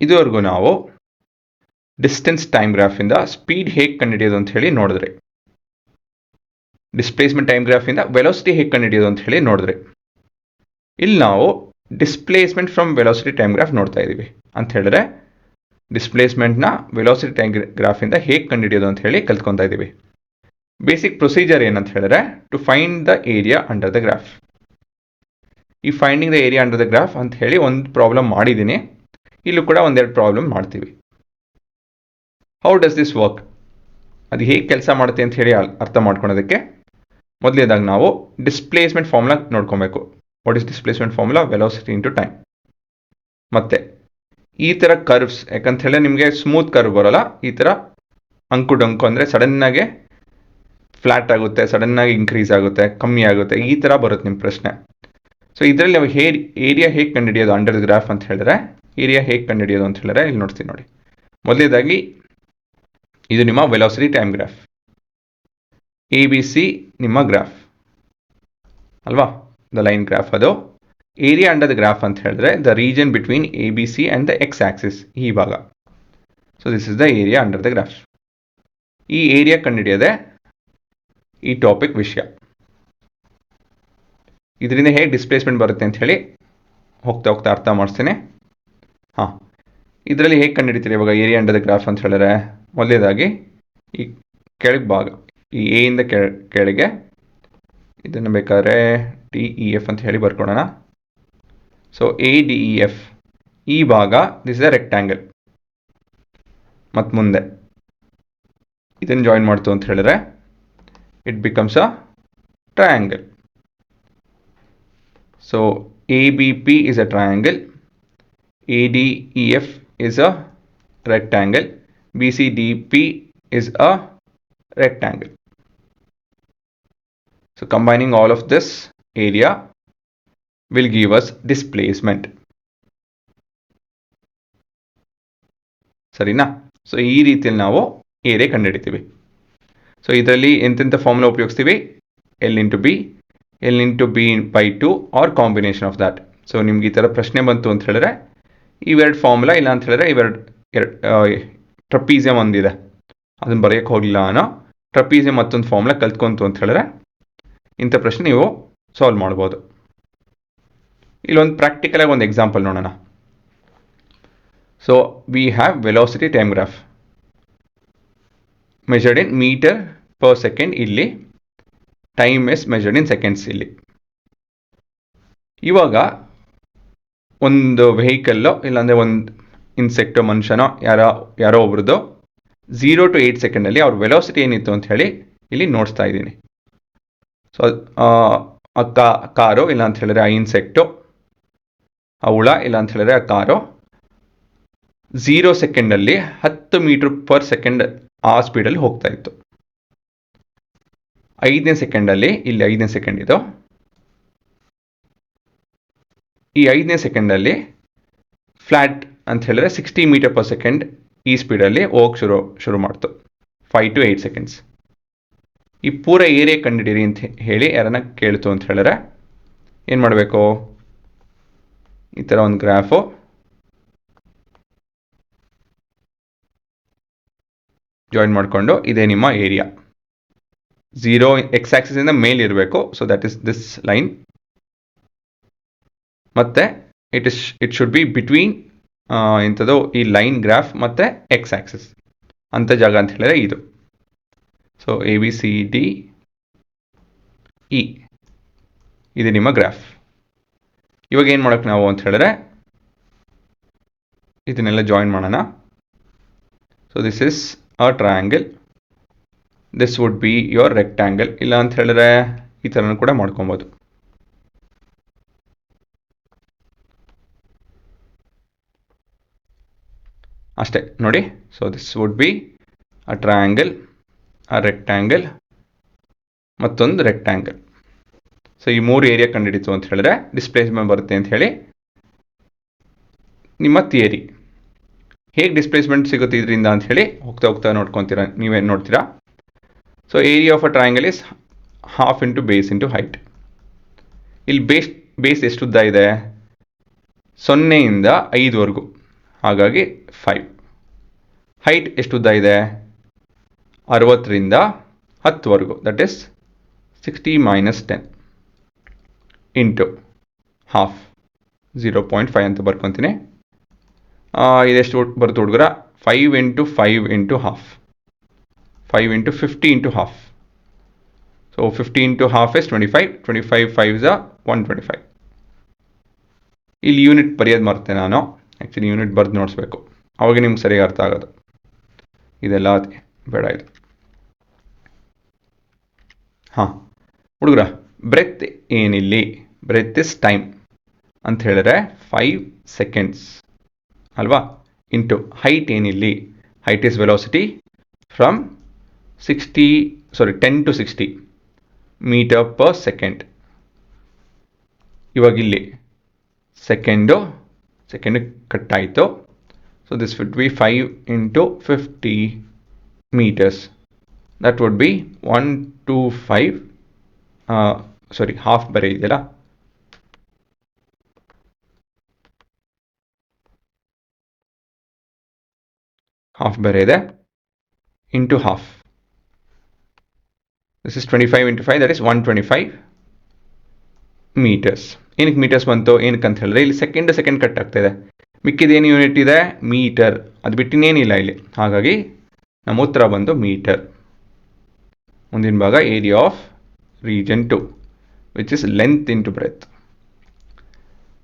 ಇದುವರೆಗೂ ನಾವು distance time ಗ್ರಾಫಿಂದ speed ಹೇಗೆ ಕಂಡುಹಿಡಿಯೋದು ಅಂತ ಹೇಳಿ ನೋಡಿದ್ರೆ, ಡಿಸ್ಪ್ಲೇಸ್ಮೆಂಟ್ ಟೈಮ್ ಗ್ರಾಫಿಂದ ವೆಲಾಸಿಟಿ ಹೇಗೆ ಕಂಡುಹಿಡಿಯೋದು ಅಂತ ಹೇಳಿ ನೋಡಿದ್ರೆ, ಇಲ್ಲಿ ನಾವು displacement from velocity time graph ನೋಡ್ತಾ ಇದ್ದೀವಿ. ಅಂತ ಹೇಳಿದ್ರೆ ಡಿಸ್ಪ್ಲೇಸ್ಮೆಂಟ್ನ ವೆಲಾಸಿಟಿ ಟೈಮ್ ಗ್ರಾಫಿಂದ ಹೇಗೆ ಕಂಡುಹಿಡಿಯೋದು ಅಂತ ಹೇಳಿ ಕಲ್ತ್ಕೊತಾ ಇದ್ದೀವಿ. ಬೇಸಿಕ್ ಪ್ರೊಸೀಜರ್ ಏನಂತ ಹೇಳಿದ್ರೆ, to find the area under the graph. ಈ finding the area under the graph ಅಂತ ಹೇಳಿ ಒಂದು ಪ್ರಾಬ್ಲಮ್ ಮಾಡಿದ್ದೀನಿ. ಇಲ್ಲೂ ಕೂಡ ಒಂದೆರಡು ಪ್ರಾಬ್ಲಮ್ ಮಾಡ್ತೀವಿ. ಹೌ ಡಸ್ ದಿಸ್ ವರ್ಕ್, ಅದು ಹೇಗೆ ಕೆಲಸ ಮಾಡುತ್ತೆ ಅಂತ ಹೇಳಿ ಅರ್ಥ ಮಾಡ್ಕೊಳೋದಕ್ಕೆ ಮೊದಲನೇದಾಗಿ ನಾವು ಡಿಸ್ಪ್ಲೇಸ್ಮೆಂಟ್ ಫಾರ್ಮುಲಾ ನೋಡ್ಕೊಬೇಕು. What is displacement formula? Velocity into time. ಮತ್ತೆ ಈ ಥರ ಕರ್ವ್ಸ್, ಯಾಕಂತ ಹೇಳಿ ನಿಮಗೆ ಸ್ಮೂತ್ ಕರ್ವ್ ಬರೋಲ್ಲ, ಈ ಥರ ಅಂಕು ಡೊಂಕು ಅಂದರೆ ಸಡನ್ನಾಗೆ ಫ್ಲಾಟ್ ಆಗುತ್ತೆ, ಸಡನ್ನಾಗಿ ಇನ್ಕ್ರೀಸ್ ಆಗುತ್ತೆ, ಕಮ್ಮಿ ಆಗುತ್ತೆ, ಈ ಥರ ಬರುತ್ತೆ ನಿಮ್ಮ ಪ್ರಶ್ನೆ. ಸೊ ಇದರಲ್ಲಿ ನಾವು ಏರಿಯಾ ಹೇಗೆ ಕಂಡುಹಿಡಿಯೋದು ಅಂಡರ್ ದ ಗ್ರಾಫ್ ಅಂತ ಹೇಳಿದ್ರೆ, ಏರಿಯಾ ಹೇಗೆ ಕಂಡುಹಿಡಿಯೋದು ಅಂತ ಹೇಳಿದ್ರೆ ಇಲ್ಲಿ ನೋಡ್ತೀನಿ ನೋಡಿ. ಮೊದಲನೇದಾಗಿ ಇದು ನಿಮ್ಮ ವೆಲಾಸಿಟಿ ಟೈಮ್ ಗ್ರಾಫ್, ABC ನಿಮ್ಮ ಗ್ರಾಫ್ ಅಲ್ವಾ, ದ ಲೈನ್ ಗ್ರಾಫ್. ಅದು ಏರಿಯಾ ಅಂಡರ್ ದ ಗ್ರಾಫ್ ಅಂತ ಹೇಳಿದ್ರೆ the region between ABC and the X Axis, ಈ ಭಾಗ. So this is the area under the graph. ಈ ಏರಿಯಾ ಕಂಡುಹಿಡಿಯೋದೆ ಈ ಟಾಪಿಕ್ ವಿಷಯ. ಇದರಿಂದ ಹೇಗೆ ಡಿಸ್ಪ್ಲೇಸ್ಮೆಂಟ್ ಬರುತ್ತೆ ಅಂತ ಹೇಳಿ ಹೋಗ್ತಾ ಹೋಗ್ತಾ ಅರ್ಥ ಮಾಡಿಸ್ತೇನೆ. ಹಾಂ, ಇದರಲ್ಲಿ ಹೇಗೆ ಕಂಡುಹಿಡಿತೀರಿ ಇವಾಗ ಏರಿಯಾ ಅಂಡರ್ ದ ಗ್ರಾಫ್ ಅಂತ ಹೇಳಿದ್ರೆ, ಮೊದಲನೇದಾಗಿ ಈ ಕೆಳಗೆ ಭಾಗ, ಈ ಎ ಇಂದ ಕೆಳಗೆ ಇದನ್ನು ಬೇಕಾದ್ರೆ DEF ಅಂತ ಹೇಳಿ ಬರ್ಕೊಳೋಣ. ಸೊ ADEF ಈ ಭಾಗ, ದಿಸ್ ಇಸ್ ಅ ರೆಕ್ಟ್ಯಾಂಗಲ್. ಮತ್ತು ಮುಂದೆ ಇದನ್ನು ಜಾಯಿನ್ ಮಾಡ್ತು ಅಂತ ಹೇಳಿದ್ರೆ it becomes a triangle. So ABP is a triangle, ADEF is a rectangle, BCDP is a rectangle. So combining all of this area will give us displacement. ಸರಿನಾ? So ಈ ರೀತಿಯಲ್ಲಿ ನಾವು ಏರಿಯಾ ಕಂಡುಹಿಡಿತೀವಿ. ಸೊ ಇದರಲ್ಲಿ ಎಂತೆಂಥ formula ಉಪಯೋಗಿಸ್ತೀವಿ? L into B, L into B by 2 or combination of that. So ನಿಮ್ಗೆ ಈ ಥರ ಪ್ರಶ್ನೆ ಬಂತು ಅಂತ ಹೇಳಿದ್ರೆ ಇವೆರಡು ಫಾರ್ಮುಲಾ, ಇಲ್ಲ ಅಂತ ಹೇಳಿದ್ರೆ ಟ್ರಪೀಸಿಯಮ್ ಒಂದಿದೆ, ಅದನ್ನು ಬರೆಯೋಕ್ಕೆ ಹೋಗಲಿಲ್ಲ ಅನ್ನೋ, ಟ್ರಪೀಸಿಯಮ್ ಮತ್ತೊಂದು ಫಾರ್ಮುಲಾ ಕಲ್ತ್ಕೊಂತು ಅಂತ ಹೇಳಿದ್ರೆ ಇಂಥ ಪ್ರಶ್ನೆ ನೀವು ಸಾಲ್ವ್ ಮಾಡ್ಬೋದು. ಇಲ್ಲೊಂದು ಪ್ರಾಕ್ಟಿಕಲಾಗಿ ಒಂದು ಎಕ್ಸಾಂಪಲ್ ನೋಡೋಣ. So we have velocity time graph measured in metre per second, ಇಲ್ಲಿ time is measured in seconds. ಇಲ್ಲಿ ಇವಾಗ ಒಂದು ವೆಹಿಕಲ್ಲು, ಇಲ್ಲಾಂದರೆ ಒಂದು ಇನ್ಸೆಕ್ಟೋ, ಮನುಷ್ಯನೋ, ಯಾರೋ ಒಬ್ರದ್ದು 0 to 8 ಸೆಕೆಂಡಲ್ಲಿ ಅವ್ರ ವೆಲಾಸಿಟಿ ಏನಿತ್ತು ಅಂತ ಹೇಳಿ ಇಲ್ಲಿ ನೋಡಿಸ್ತಾ ಇದ್ದೀನಿ. ಸೊ ಕಾರು, ಇಲ್ಲ ಅಂತ ಹೇಳಿದ್ರೆ ಆ ಇನ್ಸೆಕ್ಟು, ಆ ಹುಳ, ಇಲ್ಲ ಅಂತ ಹೇಳಿದ್ರೆ ಆ ಕಾರು 0 ಸೆಕೆಂಡಲ್ಲಿ 10 ಮೀಟರ್ ಪರ್ ಸೆಕೆಂಡ್ ಆ ಸ್ಪೀಡಲ್ಲಿ ಹೋಗ್ತಾ ಇತ್ತು. 5ನೇ ಸೆಕೆಂಡಲ್ಲಿ, ಇಲ್ಲಿ 5ನೇ ಸೆಕೆಂಡ್ ಇದು, ಈ 5ನೇ ಸೆಕೆಂಡಲ್ಲಿ ಫ್ಲ್ಯಾಟ್ ಅಂತ ಹೇಳಿದ್ರೆ 60 ಮೀಟರ್ ಪರ್ ಸೆಕೆಂಡ್ ಈ ಸ್ಪೀಡಲ್ಲಿ ಹೋಗಕ್ಕೆ ಶುರು ಮಾಡ್ತು. 5 to 8 ಸೆಕೆಂಡ್ಸ್. ಈ ಪೂರ ಏರಿಯಾ ಕಂಡುಹಿಡೀರಿ ಅಂತ ಹೇಳಿ ಯಾರನ್ನ ಕೇಳ್ತು ಅಂತ ಹೇಳಿದ್ರೆ ಏನು ಮಾಡಬೇಕು? ಈ ಥರ ಒಂದು ಗ್ರಾಫು ಜಾಯಿನ್ ಮಾಡಿಕೊಂಡು, ಇದೇ ನಿಮ್ಮ ಏರಿಯಾ. 0 X ಆಕ್ಸಿಸಿಂದ ಮೇಲೆ ಇರಬೇಕು. So that is this line. ಮತ್ತು ಇಟ್ ಶುಡ್ ಬಿ ಬಿಟ್ವೀನ್ ಇಂಥದ್ದು ಈ ಲೈನ್ ಗ್ರಾಫ್ ಮತ್ತು X ಆಕ್ಸಿಸ್ ಅಂಥ ಜಾಗ ಅಂತ ಹೇಳಿದ್ರೆ ಇದು. ಸೊ ABCDE ಇದು ನಿಮ್ಮ ಗ್ರಾಫ್. ಇವಾಗ ಏನು ಮಾಡೋಕ್ಕೆ ನಾವು ಅಂತ ಹೇಳಿದ್ರೆ ಇದನ್ನೆಲ್ಲ ಜಾಯಿನ್ ಮಾಡೋಣ. So this is a triangle, this would be your rectangle, ಇಲ್ಲ ಅಂತ ಹೇಳಿದ್ರೆ ಈ ಥರನೂ ಕೂಡ ಮಾಡ್ಕೊಬೋದು. ಅಷ್ಟೇ ನೋಡಿ. So this would be a triangle, a rectangle, ಮತ್ತೊಂದು ರೆಕ್ಟ್ಯಾಂಗಲ್. ಸೊ ಈ 3 ಏರಿಯಾ ಕಂಡುಹಿಡಿತು ಅಂತ ಹೇಳಿದ್ರೆ ಡಿಸ್ಪ್ಲೇಸ್ಮೆಂಟ್ ಬರುತ್ತೆ ಅಂತ ಹೇಳಿ ನಿಮ್ಮ ಥಿಯರಿ. ಹೇಗೆ ಡಿಸ್ಪ್ಲೇಸ್ಮೆಂಟ್ ಸಿಗುತ್ತೆ ಇದರಿಂದ ಅಂತ ಹೇಳಿ ಹೋಗ್ತಾ ಹೋಗ್ತಾ ನೋಡ್ಕೊತೀರಾ, ನೀವೇನು ನೋಡ್ತೀರಾ. So area of a triangle is half into base into height. ಇಲ್ಲಿ ಬೇಸ್ ಎಷ್ಟು ಉದ್ದ ಇದೆ? 0 ಇಂದ 5ವರೆಗೂ. ಹಾಗಾಗಿ 5. ಹೈಟ್ ಎಷ್ಟು ಉದ್ದ ಇದೆ? 60ರಿಂದ 10ವರೆಗೂ, ದಟ್ ಈಸ್ 60 - 10 ಇಂಟು ಹಾಫ್ 0.5 ಅಂತ ಬರ್ಕೊತೀನಿ. ಇದೆಷ್ಟು ಬರುತ್ತೆ ಹುಡುಗರ? 5 × 5 × half, 5 × 50 × half. So 50 × half is 25, 25 5s 125. ಇಲ್ಲಿ ಯೂನಿಟ್ ಬರೆಯೋದು ಮರ್ತೆ ನಾನು, ಆ್ಯಕ್ಚುಲಿ ಯೂನಿಟ್ ಬರೆದು ನೋಡಿಸ್ಬೇಕು, ಅವಾಗ ನಿಮ್ಗೆ ಸರಿಯಾಗಿ ಅರ್ಥ ಆಗೋದು. ಇದೆಲ್ಲ ಬೇಡ ಇದು. ಹಾಂ ಹುಡುಗರ, ಬ್ರೆತ್ ಏನಿಲ್ಲಿ? ಬ್ರೆತ್ ಇಸ್ ಟೈಮ್ ಅಂತ ಹೇಳಿದ್ರೆ 5 ಸೆಕೆಂಡ್ಸ್ ಅಲ್ವಾ? ಇಂಟು ಹೈಟ್ ಏನಿಲ್ಲಿ? Height is velocity from 10 to 60 metre per second. ಇವಾಗಿಲ್ಲಿ ಸೆಕೆಂಡು ಕಟ್ ಆಯಿತು. So this would be 5 × 50 meters. That would be 125. Sorry, half ಬೇರೆ ಇದೆಯಲ್ಲ, ಹಾಫ್ ಬೇರೆ ಇದೆ, into half. This is 25 × 5, that is 125 meters. ಏನಕ್ಕೆ metres ಬಂತು? ಏನಕ್ಕೆ ಅಂತ ಹೇಳಿದ್ರೆ ಇಲ್ಲಿ ಸೆಕೆಂಡ್ ಕಟ್ ಆಗ್ತಾ ಇದೆ, ಮಿಕ್ಕಿದೇನು ಯೂನಿಟ್ ಇದೆ? ಮೀಟರ್. ಅದು ಬಿಟ್ಟಿನೇನಿಲ್ಲ ಇಲ್ಲಿ, ಹಾಗಾಗಿ ನಮ್ಮ ಉತ್ತರ ಬಂದು ಮೀಟರ್. ಮುಂದಿನ ಭಾಗ area of region 2, which is length into breadth.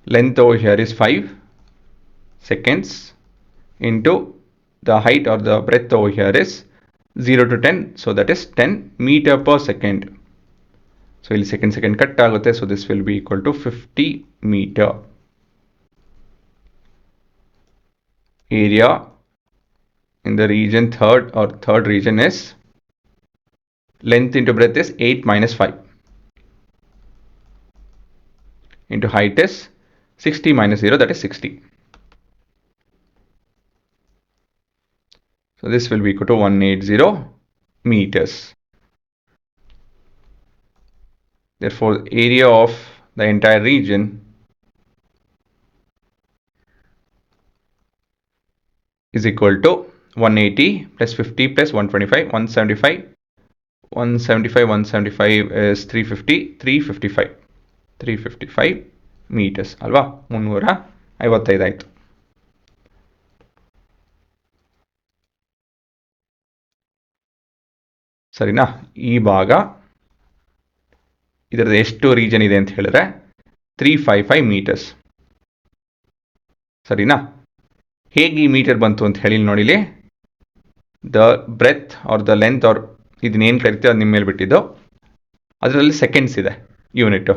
Length over here is 5 seconds into the height or the breadth over here is 0 to 10, so that is 10 meter per second. So ಇಲ್ಲಿ second cut ಆಗುತ್ತೆ, so this will be equal to 50 meter. Area in the region third region is, length into breadth is 8 - 5 into height is 60 - 0, that is 60. So this will be equal to 180 meters. Therefore, area of the entire region is equal to 180 plus 50 plus 125, 175. 175 is 350, 355 meters ಅಲ್ವಾ? 355 ಆಯಿತು. ಸರಿನಾ? ಈ ಭಾಗ ಇದರದ್ದು ಎಷ್ಟು region ಇದೆ ಅಂತ ಹೇಳಿದ್ರೆ 355 meters. ಸರಿನಾ? ಹೇಗೆ ಈ ಮೀಟರ್ ಬಂತು ಅಂತ ಹೇಳಿ ನೋಡಿಲಿ. The breadth or the length or ಇದನ್ನೇನು ಕರಿತೀವಿ ಅದು ನಿಮ್ಮ ಮೇಲೆ ಬಿಟ್ಟಿದ್ದು. ಅದರಲ್ಲಿ ಸೆಕೆಂಡ್ಸ್ ಇದೆ ಯೂನಿಟ್.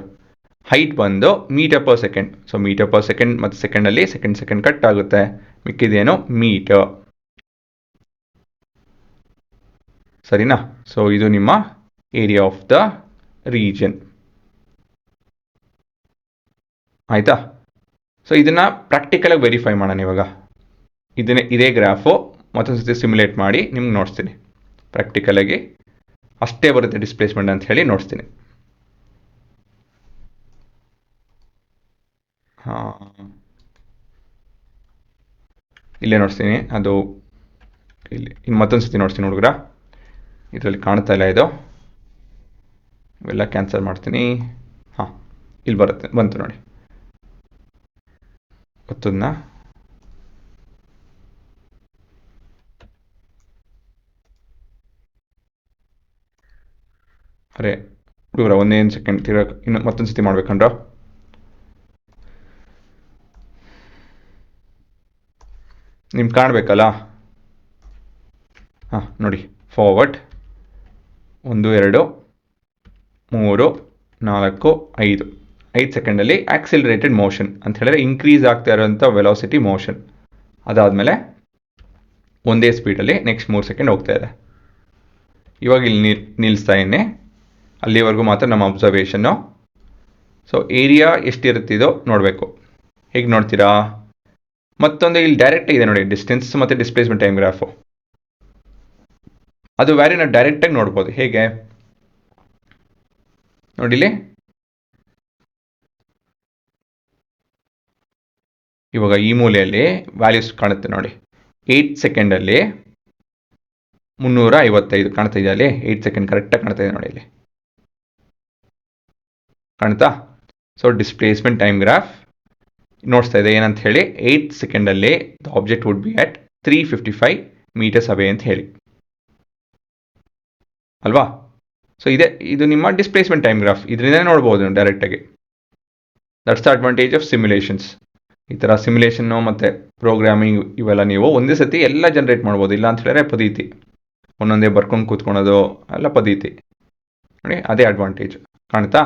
ಹೈಟ್ ಬಂದು metre per second. So metre per second ಮತ್ತು ಸೆಕೆಂಡಲ್ಲಿ ಸೆಕೆಂಡ್ ಕಟ್ ಆಗುತ್ತೆ, ಮಿಕ್ಕಿದೇನು ಮೀಟರ್. ಸರಿನಾ? ಸೊ ಇದು ನಿಮ್ಮ ಏರಿಯಾ ಆಫ್ ದ ರೀಜನ್. ಆಯಿತಾ? ಸೊ ಇದನ್ನು ಪ್ರಾಕ್ಟಿಕಲಾಗಿ ವೆರಿಫೈ ಮಾಡೋಣ ಇವಾಗ. ಇದೇ ಗ್ರಾಫು ಮತ್ತೊಂದು ಸತಿ ಸಿಮ್ಯುಲೇಟ್ ಮಾಡಿ ನಿಮ್ಗೆ ನೋಡಿಸ್ತೀನಿ. ಪ್ರಾಕ್ಟಿಕಲಾಗಿ ಅಷ್ಟೇ ಬರುತ್ತೆ ಡಿಸ್ಪ್ಲೇಸ್ಮೆಂಟ್ ಅಂತ ಹೇಳಿ ನೋಡಿಸ್ತೀನಿ. ಇಲ್ಲೇ ನೋಡಿಸ್ತೀನಿ, ಅದು ಇಲ್ಲಿ ಇನ್ನು ಮತ್ತೊಂದು ಸತಿ ನೋಡ್ತೀನಿ ಹುಡುಗರ. ಇದರಲ್ಲಿ ಕಾಣ್ತಾ ಇಲ್ಲ ಇದು, ಇವೆಲ್ಲ ಕ್ಯಾನ್ಸಲ್ ಮಾಡ್ತೀನಿ. ಹಾಂ, ಇಲ್ಲಿ ಬಂತು ನೋಡಿ. ಗೊತ್ತದನ್ನ ಅರೆ ಹುಡುಗರ, ಒಂದೇನು ಸೆಕೆಂಡ್ ಇನ್ನು ಮತ್ತೊಂದು ಸತಿ ಮಾಡ್ಬೇಕಂದ್ರ. ನಿಮ್ಗೆ ಕಾಣಬೇಕಲ್ಲ? ಹಾಂ ನೋಡಿ, ಫಾರ್ವರ್ಡ್ 1 2 3 4 5 ಸೆಕೆಂಡಲ್ಲಿ ಆಕ್ಸಿಲರೇಟೆಡ್ ಮೋಷನ್ ಅಂತ ಹೇಳಿದ್ರೆ ಇನ್ಕ್ರೀಸ್ ಆಗ್ತಾ ಇರೋಂಥ ವೆಲಾಸಿಟಿ ಮೋಷನ್. ಅದಾದಮೇಲೆ ಒಂದೇ ಸ್ಪೀಡಲ್ಲಿ ನೆಕ್ಸ್ಟ್ 3 ಸೆಕೆಂಡ್ ಹೋಗ್ತಾ ಇದೆ. ಇವಾಗ ಇಲ್ಲಿ ನಿಲ್ಲಿಸ್ತಾ ಇದ್ದೀನಿ, ಅಲ್ಲಿವರೆಗೂ ಮಾತ್ರ ನಮ್ಮ ಅಬ್ಸರ್ವೇಷನ್ನು. ಸೊ ಏರಿಯಾ ಎಷ್ಟಿರುತ್ತಿದೋ ನೋಡಬೇಕು. ಹೇಗೆ ನೋಡ್ತೀರಾ? ಮತ್ತೊಂದು ಇಲ್ಲಿ ಡೈರೆಕ್ಟ್ ಇದೆ ನೋಡಿ, ಡಿಸ್ಟೆನ್ಸ್ ಮತ್ತು ಡಿಸ್ಪ್ಲೇಸ್ಮೆಂಟ್ ಟೈಮ್ ಗ್ರಾಫು. ಅದು ವ್ಯಾಲ್ಯೂನ ಡೈರೆಕ್ಟಾಗಿ ನೋಡ್ಬೋದು. ಹೇಗೆ ನೋಡಿಲಿ, ಇವಾಗ ಈ ಮೂಲೆಯಲ್ಲಿ ವ್ಯಾಲ್ಯೂಸ್ ಕಾಣುತ್ತೆ ನೋಡಿ. 8 ಸೆಕೆಂಡಲ್ಲಿ 355 ಕಾಣ್ತಾ ಇದೆಯಾ ಅಲ್ಲಿ? 8 ಸೆಕೆಂಡ್ ಕರೆಕ್ಟಾಗಿ ಕಾಣ್ತಾ ಇದೆ ನೋಡಿ ಇಲ್ಲಿ, ಕಾಣ್ತಾ? ಸೊ ಡಿಸ್ಪ್ಲೇಸ್ಮೆಂಟ್ ಟೈಮ್ ಗ್ರಾಫ್ ನೋಡ್ತಾ ಇದೆ ಏನಂತ ಹೇಳಿ, 8 ಸೆಕೆಂಡಲ್ಲಿ the object would be at 355 metres away ಅಂತ ಹೇಳಿ ಅಲ್ವಾ? ಸೊ ಇದು ನಿಮ್ಮ ಡಿಸ್ಪ್ಲೇಸ್ಮೆಂಟ್ ಟೈಮ್ ಗ್ರಾಫ್, ಇದರಿಂದ ನೋಡ್ಬೋದು ನೀವು ಡೈರೆಕ್ಟಾಗಿ. That's the advantage of simulations. ಈ ಥರ ಸಿಮ್ಯುಲೇಷನ್ನು ಮತ್ತು ಪ್ರೋಗ್ರಾಮಿಂಗ್ ಇವೆಲ್ಲ ನೀವು ಒಂದೇ ಸತಿ ಎಲ್ಲ ಜನ್ರೇಟ್ ಮಾಡ್ಬೋದು. ಇಲ್ಲ ಅಂತ ಹೇಳಿದ್ರೆ ಪದೀತಿ ಒಂದೊಂದೇ ಬರ್ಕೊಂಡು ಕೂತ್ಕೊಳೋದು ಎಲ್ಲ ಪದೀತಿ ನೋಡಿ, ಅದೇ ಅಡ್ವಾಂಟೇಜ್. ಕಾಣ್ತಾ?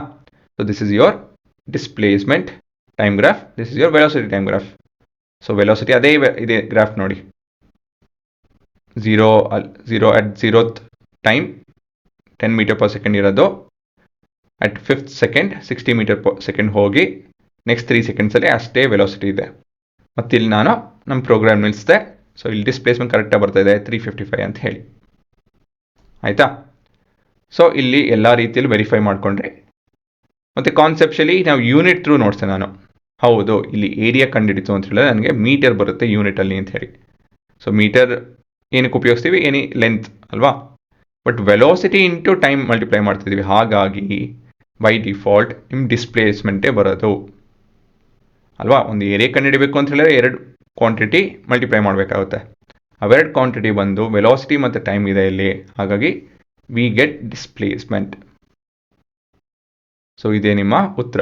So this is your displacement time graph, this is your velocity time graph. So velocity ಅದೇ ಇದೆ ಗ್ರಾಫ್ ನೋಡಿ, 0 at 0th time 10 metre per second ಇರೋದು, at 5th second 60 metre per second ಹೋಗಿ ನೆಕ್ಸ್ಟ್ 3 ಸೆಕೆಂಡ್ಸಲ್ಲಿ ಅಷ್ಟೇ ವೆಲಾಸಿಟಿ ಇದೆ. ಮತ್ತು ಇಲ್ಲಿ ನಾನು ನಮ್ಮ ಪ್ರೋಗ್ರಾಮ್ ನಿಲ್ಲಿಸಿದೆ. ಸೊ ಇಲ್ಲಿ ಡಿಸ್ಪ್ಲೇಸ್ಮೆಂಟ್ ಕರೆಕ್ಟಾಗಿ ಬರ್ತಾ ಇದೆ 355 ಅಂತ ಹೇಳಿ. ಆಯಿತಾ? ಸೊ ಇಲ್ಲಿ ಎಲ್ಲ ರೀತಿಯಲ್ಲಿ ವೆರಿಫೈ ಮಾಡಿಕೊಂಡ್ರೆ, ಮತ್ತು ಕಾನ್ಸೆಪ್ಷಲಿ ನಾವು ಯೂನಿಟ್ ಥ್ರೂ ನೋಡ್ತೇನೆ ನಾನು. ಹೌದು, ಇಲ್ಲಿ ಏರಿಯಾ ಕಂಡುಹಿಡಿತು ಅಂತ ಹೇಳಿದ್ರೆ ನನಗೆ ಮೀಟರ್ ಬರುತ್ತೆ ಯೂನಿಟಲ್ಲಿ ಅಂತ ಹೇಳಿ. ಸೊ ಮೀಟರ್ ಏನಕ್ಕೆ ಉಪಯೋಗಿಸ್ತೀವಿ? ಎನಿ ಲೆಂತ್ ಅಲ್ವಾ? But velocity into time multiply ಮಾಡ್ತಿದ್ದೀವಿ, ಹಾಗಾಗಿ ಬೈ ಡಿಫಾಲ್ಟ್ ನಿಮ್ಮ ಡಿಸ್ಪ್ಲೇಸ್ಮೆಂಟೇ ಬರೋದು ಅಲ್ವಾ? ಒಂದು ಏರಿಯಾ ಕಂಡುಹಿಡಬೇಕು ಅಂತ ಹೇಳಿದ್ರೆ 2 ಕ್ವಾಂಟಿಟಿ ಮಲ್ಟಿಪ್ಲೈ ಮಾಡಬೇಕಾಗುತ್ತೆ. ಅವೆರಡು ಕ್ವಾಂಟಿಟಿ ಬಂದು ವೆಲಾಸಿಟಿ ಮತ್ತು ಟೈಮ್ ಇದೆ ಇಲ್ಲಿ, ಹಾಗಾಗಿ ವಿ ಗೆಟ್ ಡಿಸ್ಪ್ಲೇಸ್ಮೆಂಟ್. ಸೊ ಇದೇ ನಿಮ್ಮ ಉತ್ತರ.